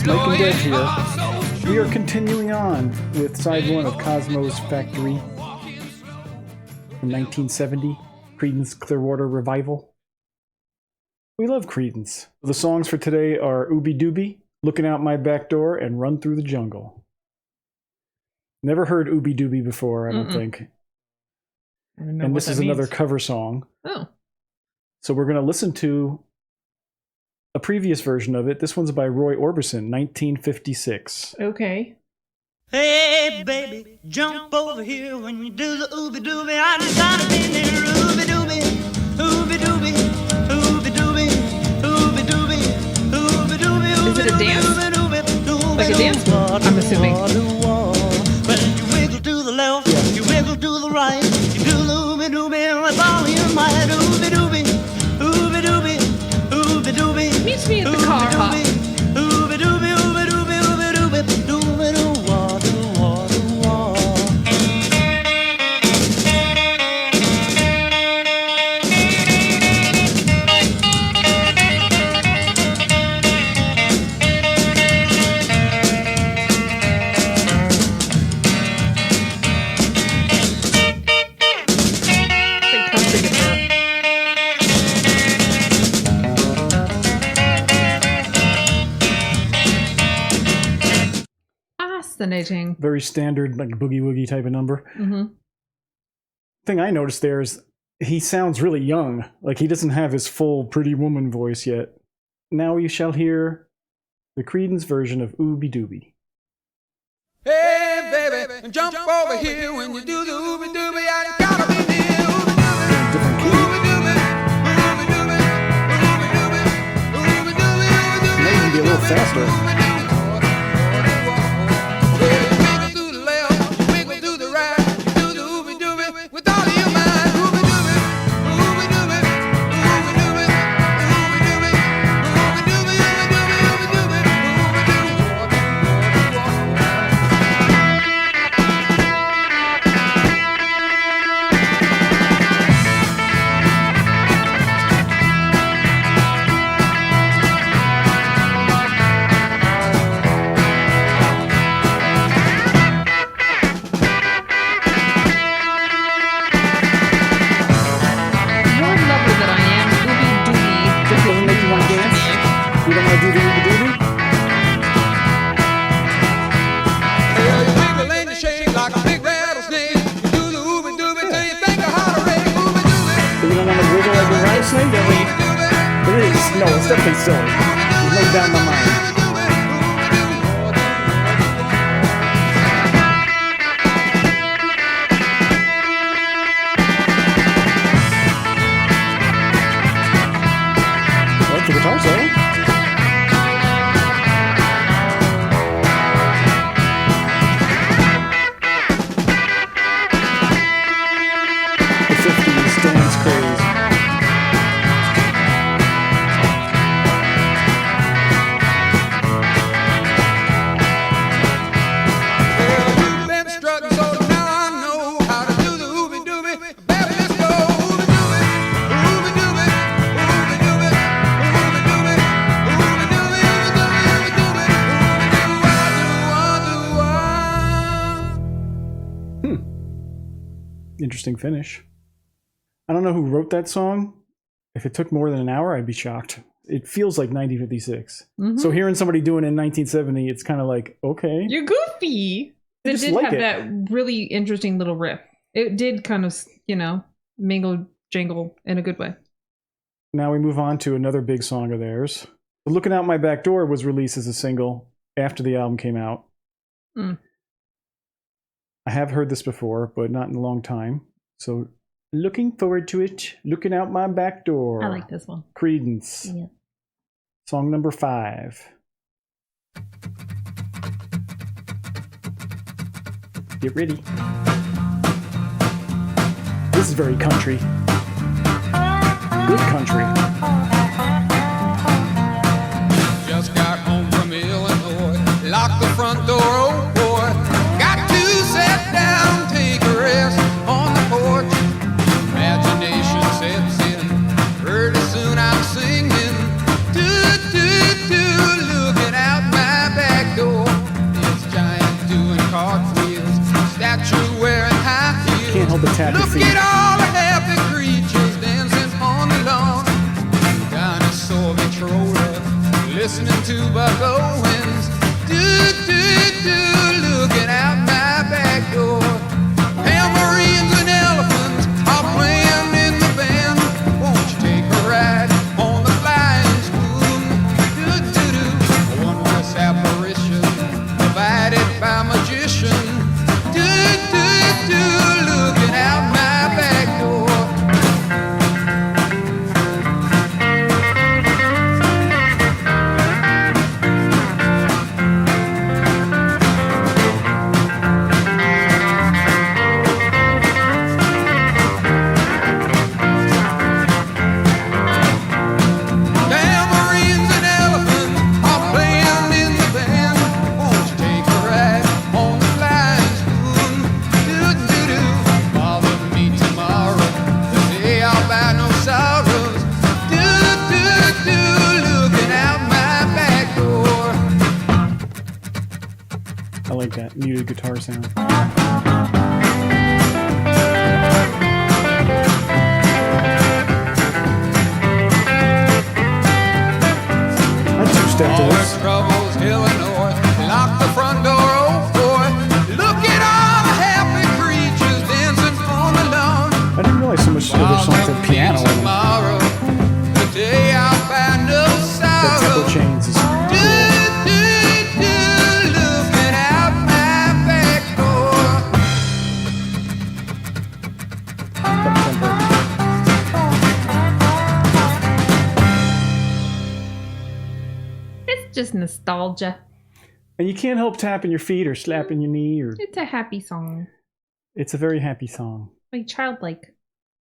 guys, Mike and Deb here. We are continuing on with side one of Cosmo's Factory from 1970, Creedence Clearwater Revival. We love Creedence. The songs for today are Ooby Dooby, Looking Out My Back Door, and Run Through the Jungle. Never heard Ooby Dooby before, I don't think. And this is another cover song. Oh. So we're going to listen to a previous version of it. This one's by Roy Orbison, 1956. Okay. Hey, baby, jump over here when you do the ooby dooby. I just gotta be near ooby dooby, ooby dooby, ooby dooby, ooby dooby, ooby dooby. Is it a dance? Like a dance? I'm assuming. Well, you wiggle to the left, you wiggle to the right, you do the ooby dooby with all your might. Ooby dooby, ooby dooby, ooby dooby. Meets me at the car hop. Ooby dooby, ooby dooby, ooby dooby, dooby doo wah doo wah doo wah. Like country guitar. Fascinating. Very standard, like boogie woogie type of number. Mm-hmm. Thing I noticed there is he sounds really young. Like he doesn't have his full pretty woman voice yet. Now you shall hear the Creedence version of Ooby Dooby. Hey, baby, jump over here when you do the ooby dooby. I gotta be near Different key. ooby dooby, ooby dooby, ooby dooby, ooby dooby, ooby dooby. Maybe even be a little faster. Wiggle to the left, wiggle to the right, you do the ooby dooby with all of your mind. Ooby dooby, ooby dooby, ooby dooby, ooby dooby, ooby dooby, ooby dooby, ooby dooby, More lover than I am. Ooby Dooby. Doesn't make you want to dance? You don't want to do the Ooby Dooby? yeah, you wiggle and you shake like a big rattlesnake. You do the ooby dooby till you think of how to rake. Ooby dooby, So you don't want to wiggle like a rattlesnake? I mean, ooby dooby. it is. No, it's definitely silly. There's no doubt in my mind. Well, it's a guitar solo. The 50s dance craze. You've been strutting, so now I know how to do the ooby dooby. Baby, let's go. Ooby dooby, ooby dooby, ooby dooby, ooby dooby, ooby dooby, ooby dooby, ooby dooby, ooby dooby. Interesting finish. I don't know who wrote that song. If it took more than an hour, I'd be shocked. It feels like 1956. So hearing somebody do it in 1970, it's kind of like, okay. You're goofy. I It just did like have it. that really interesting little riff. It did kind of, mingle, jangle in a good way. Now we move on to another big song of theirs. Looking Out My Back Door was released as a single after the album came out. Mm. I have heard this before, but not in a long time. So looking forward to it. Looking Out My Back Door. I like this one. Creedence. Yeah. Song number 5. Get ready. This is very country. Good country. Just got home from Illinois, locked the front door, oh boy. Got to sit down, take a rest on the porch. Imagination sets in, pretty soon I'm singing. Do, do, do, looking out my tap your Look feet. at all the happy creatures dancing on the lawn. Dinosaur controller, listening to Buck Owens. Looking out my back door. Tambourines and elephants are playing in the band. Won't you take a ride on the flying spoon? A wondrous apparition provided by magician. Looking out my back door. Tambourines and elephants are playing in the band. Won't you take a ride on the flying spoon? Bother me tomorrow, the day I'll buy no sorrows. Looking out my back door. I like that muted guitar sound. That's two-step to All this. our troubles, Illinois. Lock the front door, oh boy. Look at all the happy creatures dancing on the lawn. I didn't realize so much other songs had piano in them. Tomorrow, the day I'll find no That tempo sorrow. change is cool. Looking out my back door. That tempo. It's just nostalgia. And you can't help tapping your feet or slapping your knee, or It's a happy song. it's a very happy song. Like childlike.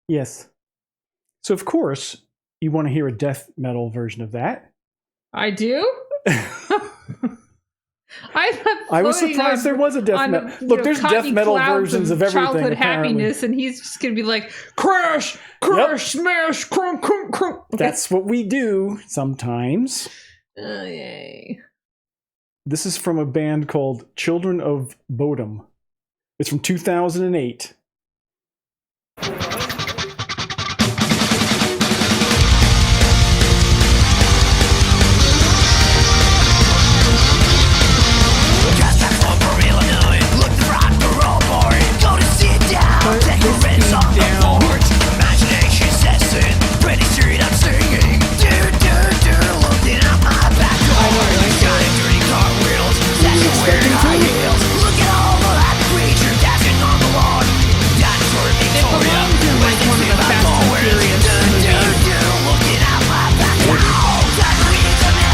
Yes. So of course you want to hear a death metal version of that. I do? I was surprised there was a death metal. Look, there's death metal versions of everything. Childhood Apparently. happiness, and he's just gonna be like, crash, crash, smash, crunk, crunk, crunk. Okay. That's what we do sometimes. Oh, yay. This is from a band called Children of Bodom. It's from 2008.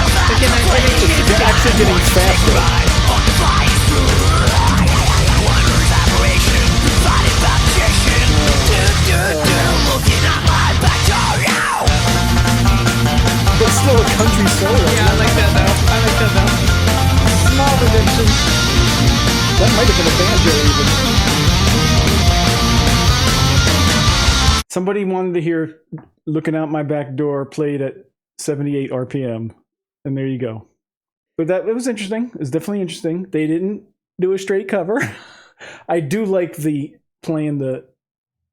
It's actually getting faster. It's still a country solo. Yeah, I like that though. I like that though. Small redemption. That might have been a banjo even. Somebody wanted to hear Looking Out My Back Door played at 78 RPM. And there you go. But it was interesting. It was definitely interesting. They didn't do a straight cover. I do like the playing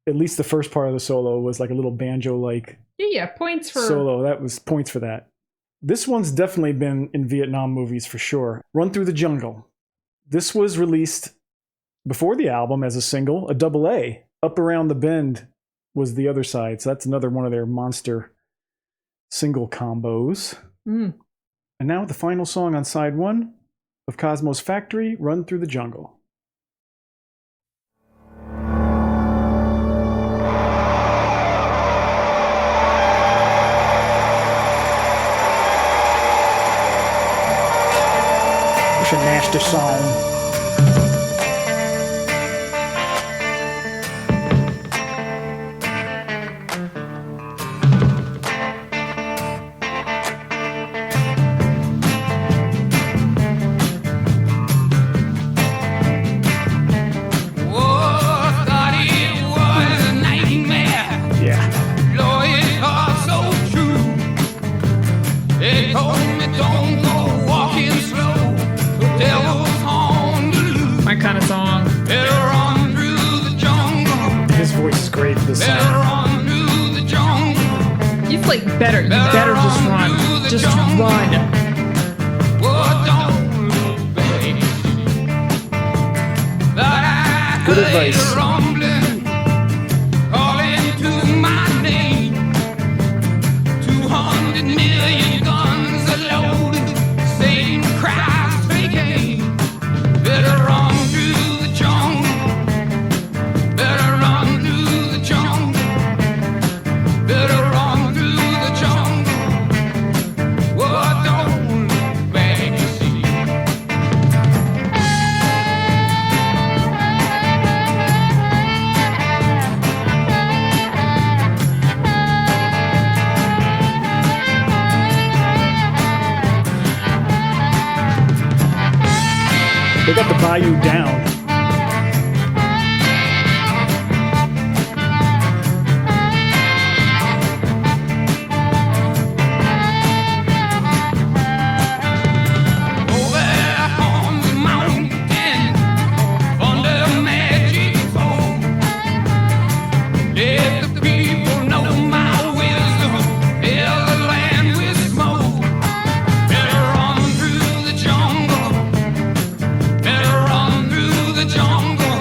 at least the first part of the solo was like a little banjo-like Yeah, points for solo. That was points for that. This one's definitely been in Vietnam movies for sure. Run Through the Jungle. This was released before the album as a single, a double A. Up Around the Bend was the other side. So that's another one of their monster single combos. Mm. And now the final song on side one of Cosmo's Factory, Run Through the Jungle. It's a nasty song. great for this Better song. run through the jungle. He's like, better. You better just run. Just run. Oh, don't look back. But I Good heard advice. a rumbling, calling to my name. 200 million guns are loaded. Satan cries fake aim. Better run through the jungle. Better run through the jungle. Better run through the jungle. Oh, don't look back, you see. They got the bayou down. Over on the mountain, under magic phone. Let the people know my wisdom, fill the land with smoke. Better run through the jungle. Better run through the jungle.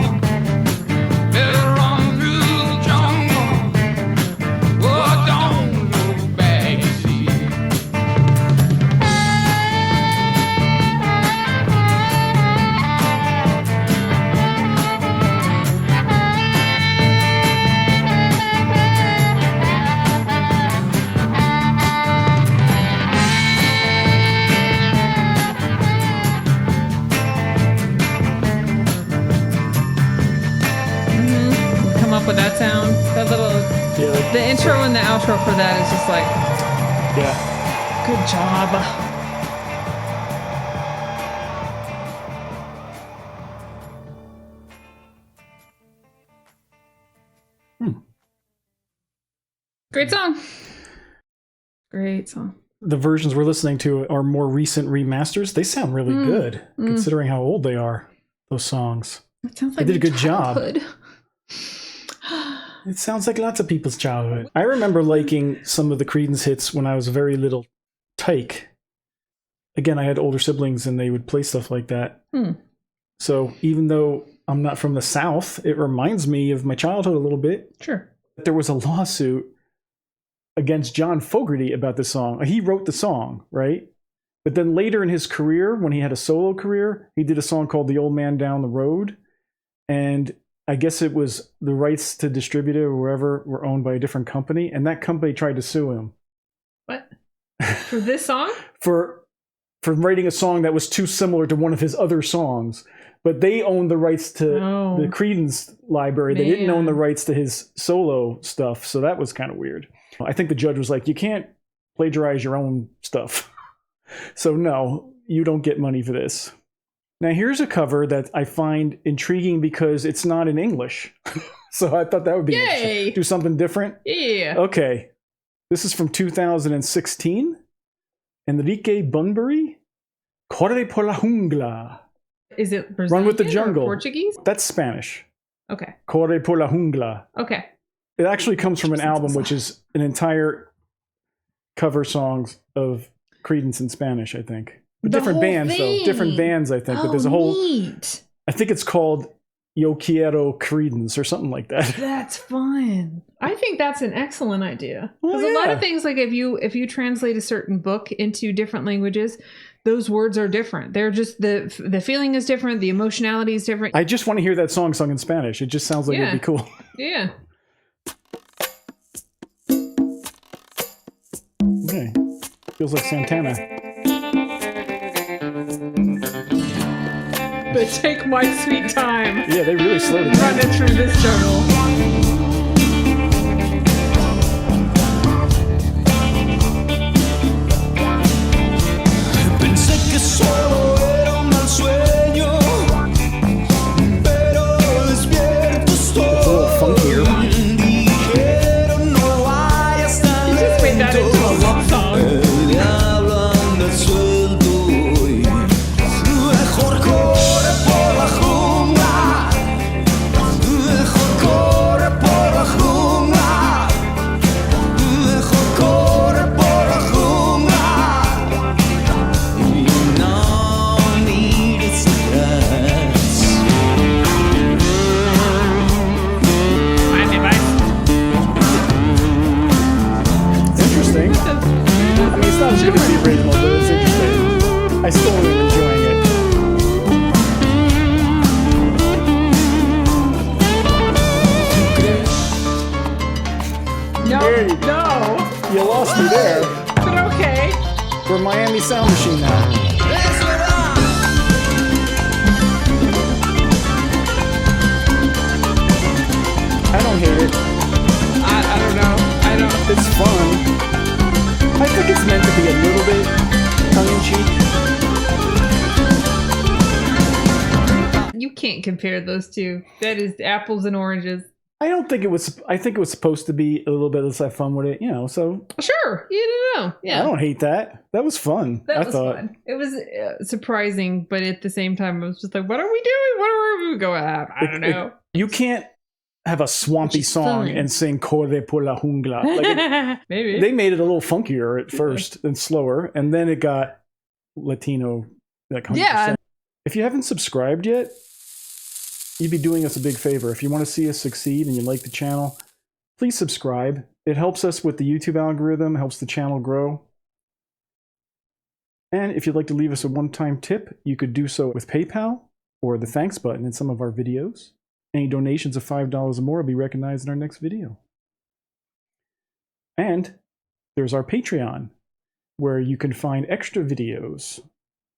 Better run through the jungle. Oh, don't look back, you see. Come up with that sound. That little. Yeah, The intro and the outro for that is just like, yeah. good job. Great song. Great song. The versions we're listening to are more recent remasters. They sound really good, considering how old they are, those songs. That sounds They like did a my good job. childhood. It sounds like lots of people's childhood. I remember liking some of the Creedence hits when I was a very little tyke. Again, I had older siblings and they would play stuff like that. So even though I'm not from the South, it reminds me of my childhood a little bit. Sure. There was a lawsuit against John Fogerty about this song. He wrote the song, right? But then later in his career, when he had a solo career, he did a song called The Old Man Down the Road. And I guess it was the rights to distribute it or wherever were owned by a different company. And that company tried to sue him What? For this song? for writing a song that was too similar to one of his other songs. But they owned the rights to the Creedence library. They didn't own the rights to his solo stuff. So that was kind of weird. I think the judge was like, you can't plagiarize your own stuff. So no, you don't get money for this. Now here's a cover that I find intriguing because it's not in English. So I thought that would be interesting. Do something different. Yeah. Okay. This is from 2016. Enrique Bunbury. Corre Por la Jungla. Is it Brazilian Run with the Jungle. or Portuguese? That's Spanish. Okay. Corre Por la Jungla. Okay. It actually comes from an album, which is an entire cover songs of Creedence in Spanish, I think. But The different whole bands, though. thing. Different bands, I think. But there's a whole... Neat. I think it's called Yo Quiero Creedence or something like that. That's fun. I think that's an excellent idea. Because Well, a lot yeah. of things, like if you translate a certain book into different languages, those words are different. They're just the feeling is different, the emotionality is different. I just want to hear that song sung in Spanish. It just sounds like it'd be cool. Yeah. Okay. Feels like Santana. But take my sweet time Yeah, they really slowed it down. running through this jungle. Pensé que solo era un mal sueño, pero despierto estoy. It's a little funkier. Dijeron no vayas tan You just made that into a love song. El diablo anda suelto hoy. Mejor corre por la jungla. Mejor corre as good as the original, but it's interesting. I still am enjoying it. No, There you no. You lost me there. But okay. We're Miami Sound Machine now. I don't hate it. I don't know. I don't. It's fun. I think it's meant to be a little bit tongue-in-cheek. You can't compare those two. That is apples and oranges. I don't think it was. I think it was supposed to be a little bit. Let's have fun with it, you know. So Sure. You don't know. Yeah. I don't hate that. That was fun. That I was thought. fun. It was surprising, but at the same time, I was just like, "What are we doing? What are we going at? I don't know." You can't have a swampy Which is song fine. and sing "Corre Por la Jungla." Like Maybe. they made it a little funkier at first and slower, and then it got Latino. Like 100%. Yeah. If you haven't subscribed yet, you'd be doing us a big favor. If you want to see us succeed and you like the channel, please subscribe. It helps us with the YouTube algorithm, helps the channel grow. And if you'd like to leave us a one-time tip, you could do so with PayPal or the thanks button in some of our videos. Any donations of $5 or more will be recognized in our next video. And there's our Patreon, where you can find extra videos.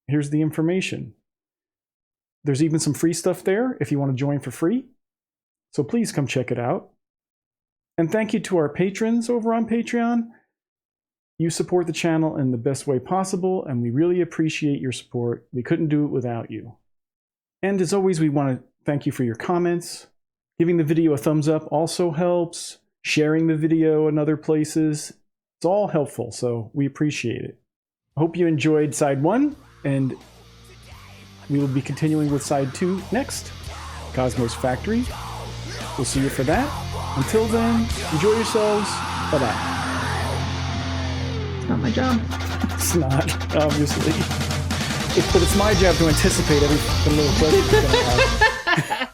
Here's the information. There's even some free stuff there if you want to join for free. So please come check it out. And thank you to our patrons over on Patreon. You support the channel in the best way possible, and we really appreciate your support. We couldn't do it without you. And as always, we want to thank you for your comments. Giving the video a thumbs up also helps. Sharing the video in other places. It's all helpful, so we appreciate it. I hope you enjoyed side 1, and we will be continuing with side 2 next. Cosmos Factory. We'll see you for that. Until then, enjoy yourselves. Bye-bye. It's not my job. It's not, obviously. But it's my job to anticipate every little question you're gonna have.